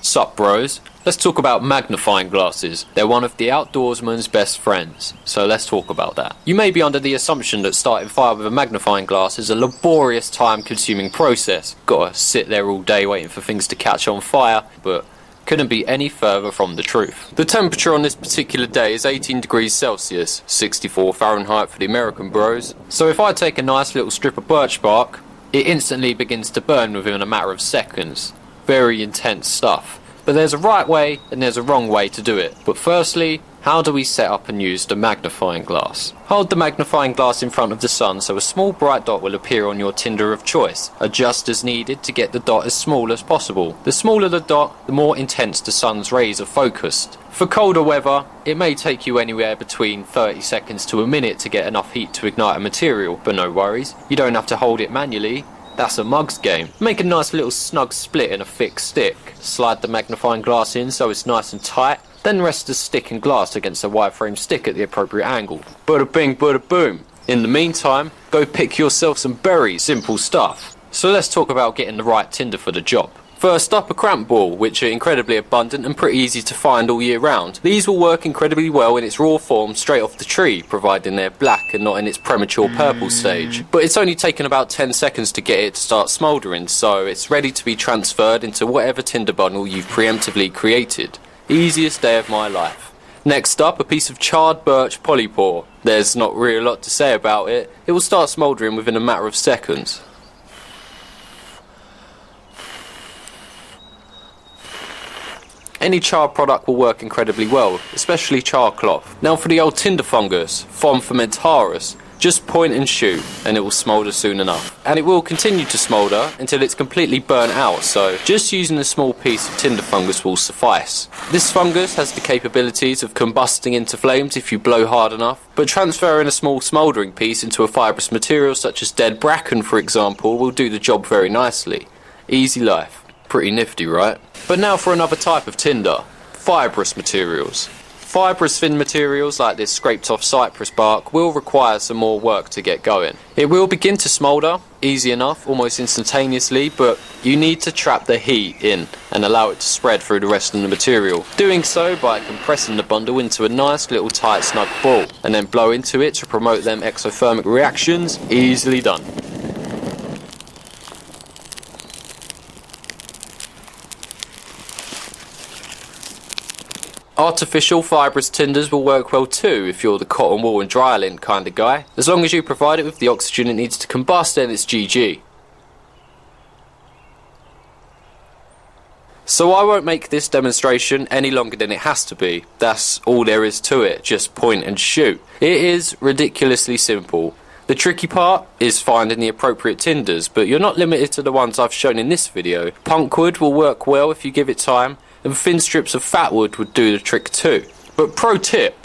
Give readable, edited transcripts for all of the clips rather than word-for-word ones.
Sup bros, let's talk about magnifying glasses. They're one of the outdoorsman's best friends, so let's talk about that. You may be under the assumption that starting fire with a magnifying glass is a laborious, time-consuming process. Gotta sit there all day waiting for things to catch on fire, but couldn't be any further from the truth. The temperature on this particular day is 18 degrees Celsius, 64 Fahrenheit for the American bros. So if I take a nice little strip of birch bark, it instantly begins to burn within a matter of seconds. Very intense stuff. But there's a right way and there's a wrong way to do it. But firstly, how do we set up and use the magnifying glass? Hold the magnifying glass in front of the sun so a small bright dot will appear on your tinder of choice. Adjust as needed to get the dot as small as possible. The smaller the dot, the more intense the sun's rays are focused. For colder weather, it may take you anywhere between 30 seconds to a minute to get enough heat to ignite a material, but no worries, you don't have to hold it manually. That's a mug's game. Make a nice little snug split in a thick stick. Slide the magnifying glass in so it's nice and tight. Then rest the stick and glass against a wireframe stick at the appropriate angle. Bada bing, bada boom. In the meantime, go pick yourself some berries. Simple stuff. So let's talk about getting the right tinder for the job. First up, a cramp ball, which are incredibly abundant and pretty easy to find all year round. These will work incredibly well in its raw form straight off the tree, providing they're black and not in its premature purple stage. But it's only taken about 10 seconds to get it to start smouldering, so it's ready to be transferred into whatever tinder bundle you've preemptively created. Easiest day of my life. Next up, a piece of charred birch polypore. There's not really a lot to say about it. It will start smouldering within a matter of seconds. Any char product will work incredibly well, especially char cloth. Now for the old tinder fungus, Fom fermentaris, just point and shoot and it will smoulder soon enough. And it will continue to smoulder until it's completely burnt out, so just using a small piece of tinder fungus will suffice. This fungus has the capabilities of combusting into flames if you blow hard enough, but transferring a small smouldering piece into a fibrous material such as dead bracken for example will do the job very nicely. Easy life. Pretty nifty, right? But now for another type of tinder, fibrous materials. Fibrous thin materials like this scraped off cypress bark will require some more work to get going. It will begin to smoulder, easy enough, almost instantaneously, but you need to trap the heat in and allow it to spread through the rest of the material. Doing so by compressing the bundle into a nice little tight snug ball and then blow into it to promote them exothermic reactions, easily done. Artificial fibrous tinders will work well too if you're the cotton wool and dry lint kind of guy. As long as you provide it with the oxygen it needs to combust, then it's GG. So I won't make this demonstration any longer than it has to be. That's all there is to it, just point and shoot. It is ridiculously simple. The tricky part is finding the appropriate tinders, but you're not limited to the ones I've shown in this video. Punkwood will work well if you give it time, and thin strips of fat wood would do the trick too. But pro tip,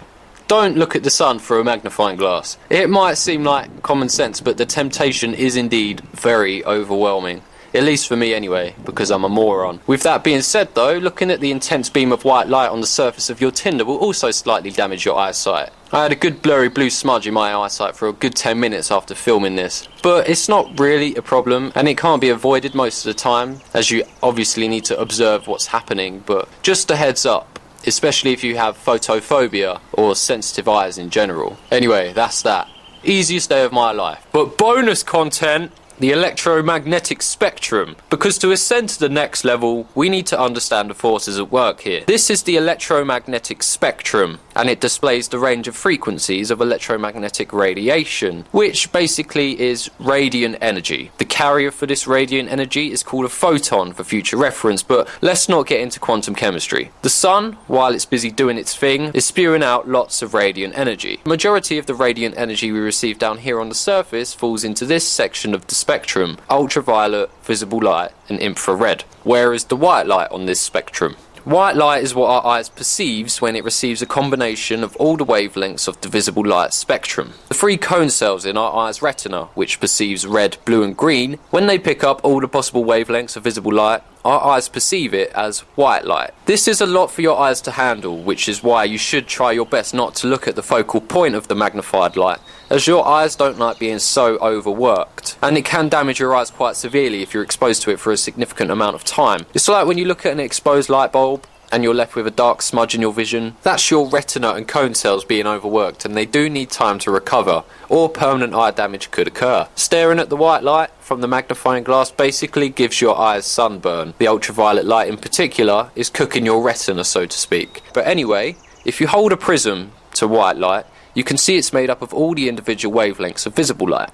don't look at the sun through a magnifying glass. It might seem like common sense, but the temptation is indeed very overwhelming. At least for me anyway, because I'm a moron. With that being said though, looking at the intense beam of white light on the surface of your tinder will also slightly damage your eyesight. I had a good blurry blue smudge in my eyesight for a good 10 minutes after filming this. But it's not really a problem, and it can't be avoided most of the time, as you obviously need to observe what's happening, but just a heads up, especially if you have photophobia or sensitive eyes in general. Anyway, that's that. Easiest day of my life. But bonus content! The electromagnetic spectrum, because to ascend to the next level we need to understand the forces at work here. This is the electromagnetic spectrum, and it displays the range of frequencies of electromagnetic radiation, which basically is radiant energy. The carrier for this radiant energy is called a photon for future reference, but let's not get into quantum chemistry. The sun, while it's busy doing its thing, is spewing out lots of radiant energy. The majority of the radiant energy we receive down here on the surface falls into this section of the spectrum: ultraviolet, visible light and infrared. Where is the white light on this spectrum? White light is what our eyes perceives when it receives a combination of all the wavelengths of the visible light spectrum. The three cone cells in our eye's retina, which perceives red, blue and green, when they pick up all the possible wavelengths of visible light, our eyes perceive it as white light. This is a lot for your eyes to handle, which is why you should try your best not to look at the focal point of the magnified light, as your eyes don't like being so overworked, and it can damage your eyes quite severely if you're exposed to it for a significant amount of time. It's like when you look at an exposed light bulb and you're left with a dark smudge in your vision. That's your retina and cone cells being overworked, and they do need time to recover, or permanent eye damage could occur. Staring at the white light from the magnifying glass basically gives your eyes sunburn. The ultraviolet light in particular is cooking your retina, so to speak. But anyway, if you hold a prism to white light, you can see it's made up of all the individual wavelengths of visible light.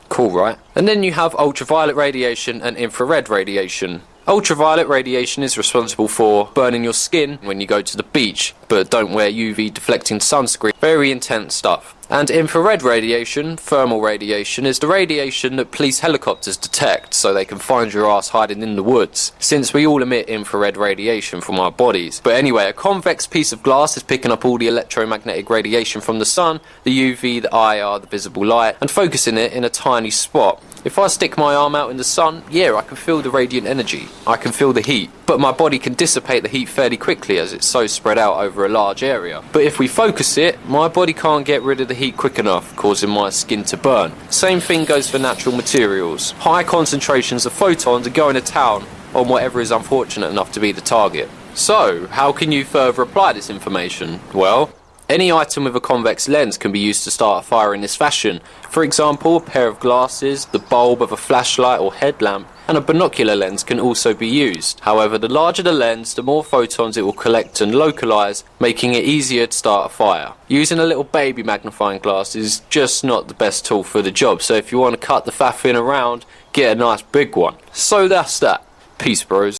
Cool, right? And then you have ultraviolet radiation and infrared radiation. Ultraviolet radiation is responsible for burning your skin when you go to the beach, but don't wear UV deflecting sunscreen. Very intense stuff. And infrared radiation, thermal radiation, is the radiation that police helicopters detect so they can find your ass hiding in the woods, since we all emit infrared radiation from our bodies. But anyway, a convex piece of glass is picking up all the electromagnetic radiation from the sun, the UV, the IR, the visible light, and focusing it in a tiny spot. If I stick my arm out in the sun, yeah, I can feel the radiant energy, I can feel the heat, but my body can dissipate the heat fairly quickly as it's so spread out over a large area. But if we focus it, my body can't get rid of the heat quick enough, causing my skin to burn. Same thing goes for natural materials. High concentrations of photons are going to town on whatever is unfortunate enough to be the target. So, how can you further apply this information? Well, any item with a convex lens can be used to start a fire in this fashion. For example, a pair of glasses, the bulb of a flashlight or headlamp, and a binocular lens can also be used. However, the larger the lens, the more photons it will collect and localize, making it easier to start a fire. Using a little baby magnifying glass is just not the best tool for the job, so if you want to cut the faff in around, get a nice big one. So that's that. Peace, bros.